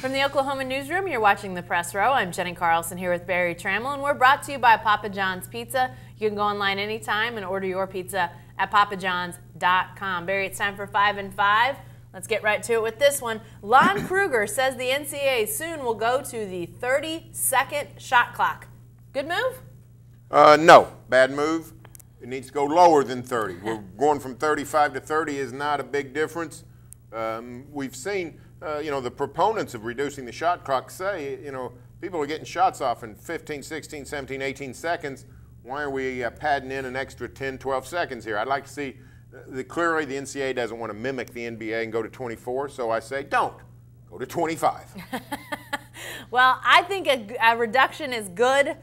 From the Oklahoma Newsroom, you're watching The Press Row. I'm Jenny Carlson here with Barry Trammell, and we're brought to you by Papa John's Pizza. You can go online anytime and order your pizza at papajohns.com. Barry, it's time for 5 and 5. Let's get right to it with this one. Lon Kruger says the NCAA soon will go to the 30-second shot clock. Good move? No, bad move. It needs to go lower than 30. We're going from 35 to 30 is not a big difference. We've seen, the proponents of reducing the shot clock say, people are getting shots off in 15, 16, 17, 18 seconds. Why are we padding in an extra 10, 12 seconds here? I'd like to see, clearly the NCAA doesn't want to mimic the NBA and go to 24, so I say don't. Go to 25. Well, I think a reduction is good.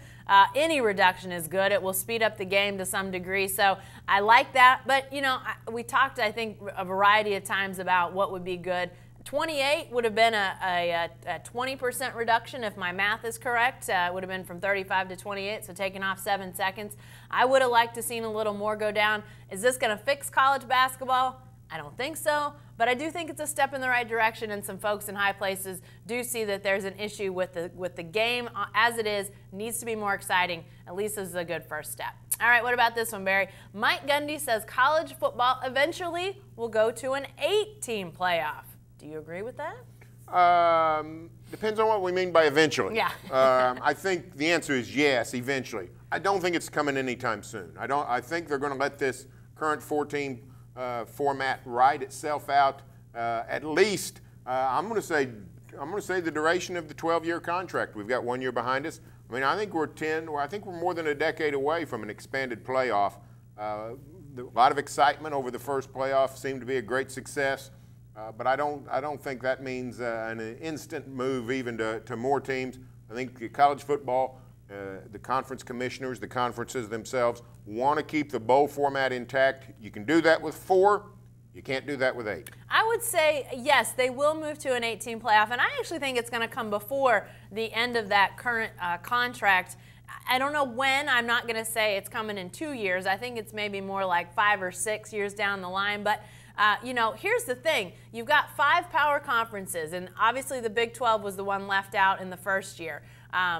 Any reduction is good. It will speed up the game to some degree, so I like that. But, we talked, I think, a variety of times about what would be good. 28 would have been a 20% reduction if my math is correct. It would have been from 35 to 28, so taking off 7 seconds. I would have liked to seen a little more go down. Is this going to fix college basketball? I don't think so, but I do think it's a step in the right direction, and some folks in high places do see that there's an issue with the game as it is. Needs to be more exciting. At least this is a good first step. All right, what about this one, Barry? Mike Gundy says college football eventually will go to an 8-team playoff. Do you agree with that? Depends on what we mean by eventually. Yeah. I think the answer is yes, eventually. I don't think it's coming anytime soon. I think they're going to let this current 4-team format ride itself out. At least, I'm going to say the duration of the 12-year contract. We've got 1 year behind us. I mean, I think we're more than a decade away from an expanded playoff. A lot of excitement over the first playoff seemed to be a great success. But I don't think that means an instant move even to more teams. I think college football, the conference commissioners, the conferences themselves want to keep the bowl format intact. You can do that with 4. You can't do that with 8. I would say, yes, they will move to an 8-team playoff, and I actually think it's going to come before the end of that current contract. I don't know when. I'm not going to say it's coming in 2 years. I think it's maybe more like 5 or 6 years down the line, but here's the thing. You've got 5 power conferences, and obviously the Big 12 was the one left out in the first year.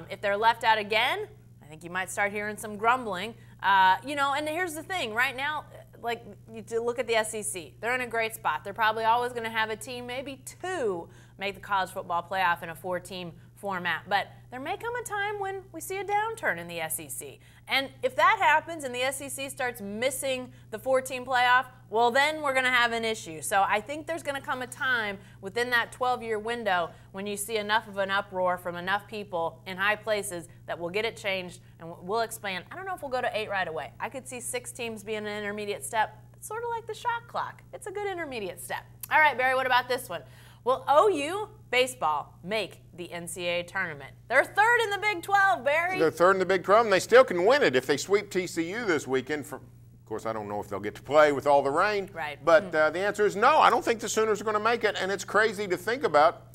If they're left out again, I think you might start hearing some grumbling. And here's the thing. Right now, like, you look at the SEC. They're in a great spot. They're probably always going to have a team, maybe 2, make the college football playoff in a 4-team format. But there may come a time when we see a downturn in the SEC. And if that happens and the SEC starts missing the 4-team playoff, well, then we're going to have an issue. So I think there's going to come a time within that 12-year window when you see enough of an uproar from enough people in high places that we'll get it changed and we'll expand. I don't know if we'll go to 8 right away. I could see 6 teams being an intermediate step. It's sort of like the shot clock. It's a good intermediate step. All right, Barry, what about this one? Will OU baseball make the NCAA tournament? They're 3rd in the Big 12, Barry. They're 3rd in the Big 12, and they still can win it if they sweep TCU this weekend. Of course, I don't know if they'll get to play with all the rain. Right. But the answer is no. I don't think the Sooners are going to make it, and it's crazy to think about.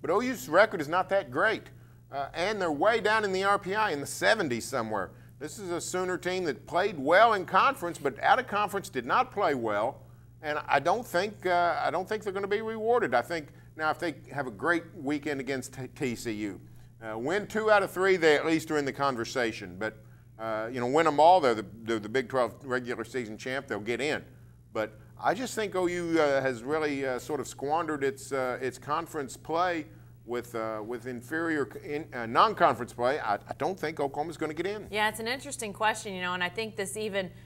But OU's record is not that great, and they're way down in the RPI in the 70s somewhere. This is a Sooner team that played well in conference, but out of conference did not play well. And I don't think they're going to be rewarded. I think now if they have a great weekend against TCU, win 2 out of 3, they at least are in the conversation. But win them all, they're the Big 12 regular season champ. They'll get in. But I just think OU has really sort of squandered its conference play with inferior non-conference play. I don't think Oklahoma's going to get in. Yeah, it's an interesting question, and I think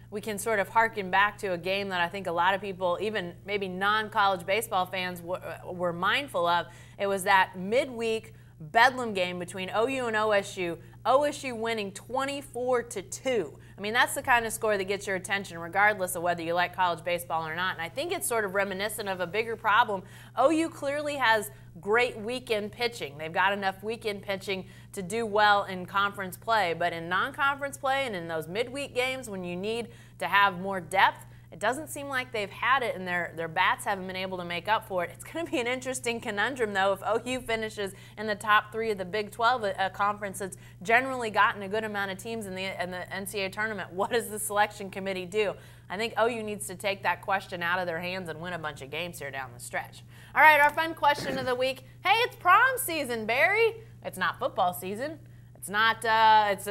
we can sort of harken back to a game that I think a lot of people, even maybe non-college baseball fans, were mindful of. It was that midweek bedlam game between OU and OSU. OSU winning 24-2. I mean, that's the kind of score that gets your attention regardless of whether you like college baseball or not. And I think it's sort of reminiscent of a bigger problem. OU clearly has great weekend pitching. They've got enough weekend pitching to do well in conference play. But in non-conference play and in those midweek games when you need to have more depth, it doesn't seem like they've had it, and their bats haven't been able to make up for it. It's going to be an interesting conundrum, though, if OU finishes in the top 3 of the Big 12 conference that's generally gotten a good amount of teams in the NCAA tournament. What does the selection committee do? I think OU needs to take that question out of their hands and win a bunch of games here down the stretch. All right, our fun question of the week. Hey, it's prom season, Barry. It's not football season. It's not.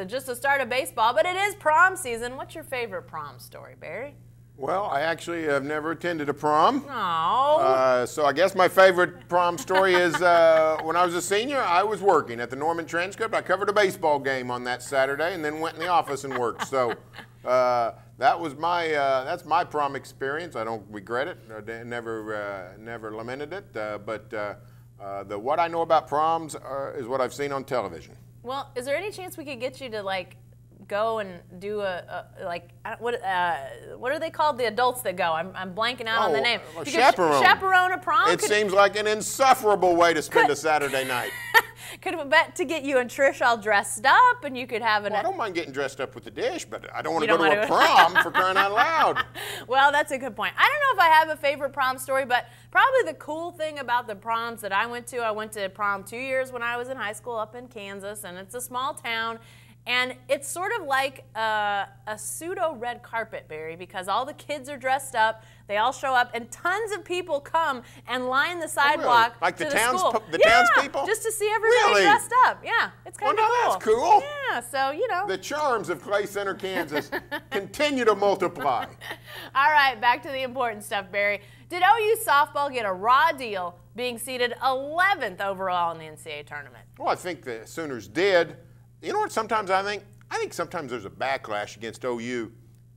Just the start of baseball, but it is prom season. What's your favorite prom story, Barry? Well, I actually have never attended a prom. No. So I guess my favorite prom story is when I was a senior, I was working at the Norman Transcript. I covered a baseball game on that Saturday and then went in the office and worked. So that's my prom experience. I don't regret it. I never lamented it. But what I know about proms is what I've seen on television. Well, is there any chance we could get you to go and do what are they called? The adults that go. I'm blanking out on the name. A chaperone. Chaperone a prom. It seems like an insufferable way to spend a Saturday night. Could have bet to get you and Trish all dressed up, and you could have I don't mind getting dressed up with the dish, but I don't want to go to a prom for crying out loud. Well, that's a good point. I don't know if I have a favorite prom story, but probably the cool thing about the proms that I went to prom 2 years when I was in high school up in Kansas, and it's a small town. And it's sort of like a pseudo red carpet, Barry, because all the kids are dressed up, they all show up, and tons of people come and line the sidewalk really? Like to the school. townspeople? Just to see everybody Really? dressed up. Yeah, it's kind of cool. That's cool. Yeah, so, you know. The charms of Clay Center, Kansas continue to multiply. All right, back to the important stuff, Barry. Did OU softball get a raw deal being seeded 11th overall in the NCAA tournament? Well, I think the Sooners did. You know what? Sometimes I think sometimes there's a backlash against OU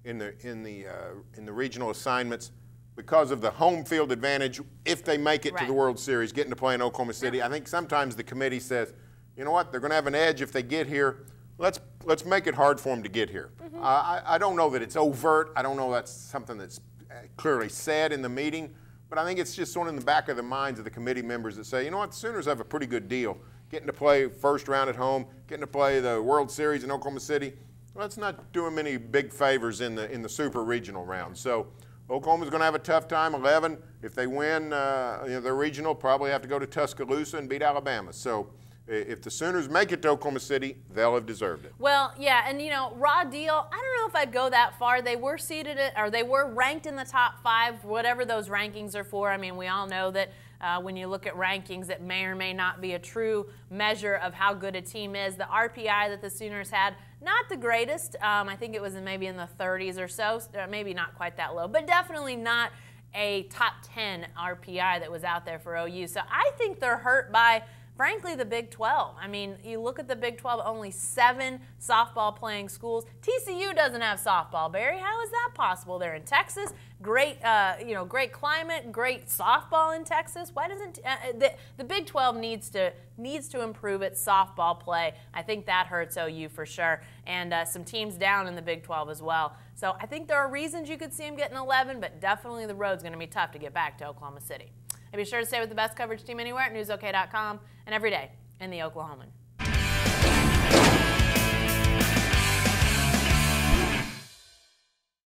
in the regional assignments because of the home field advantage if they make it to the World Series, getting to play in Oklahoma City. I think sometimes the committee says, you know what? They're going to have an edge if they get here. Let's make it hard for them to get here. I don't know that it's overt. I don't know that's something that's clearly said in the meeting, but I think it's just sort of in the back of the minds of the committee members that say, you know what? The Sooners have a pretty good deal. Getting to play first round at home, getting to play the World Series in Oklahoma City. Let's not do them any big favors in the super regional round. So Oklahoma's going to have a tough time. 11, if they win their regional, probably have to go to Tuscaloosa and beat Alabama. So if the Sooners make it to Oklahoma City, they'll have deserved it. Well, yeah, and raw deal, I don't know if I'd go that far. They were they were ranked in the top 5, whatever those rankings are for. I mean, we all know that when you look at rankings, it may or may not be a true measure of how good a team is. The RPI that the Sooners had, not the greatest. I think it was maybe in the 30s or so, maybe not quite that low, but definitely not a top 10 RPI that was out there for OU. So I think they're hurt by, frankly, the Big 12. I mean, you look at the Big 12, only 7 softball playing schools. TCU doesn't have softball, Barry. How is that possible? They're in Texas. Great, great climate, great softball in Texas. Why doesn't the Big 12 needs to improve its softball play? I think that hurts OU for sure, and some teams down in the Big 12 as well. So I think there are reasons you could see them getting 11, but definitely the road's going to be tough to get back to Oklahoma City. And be sure to stay with the best coverage team anywhere at newsok.com and every day in the Oklahoman.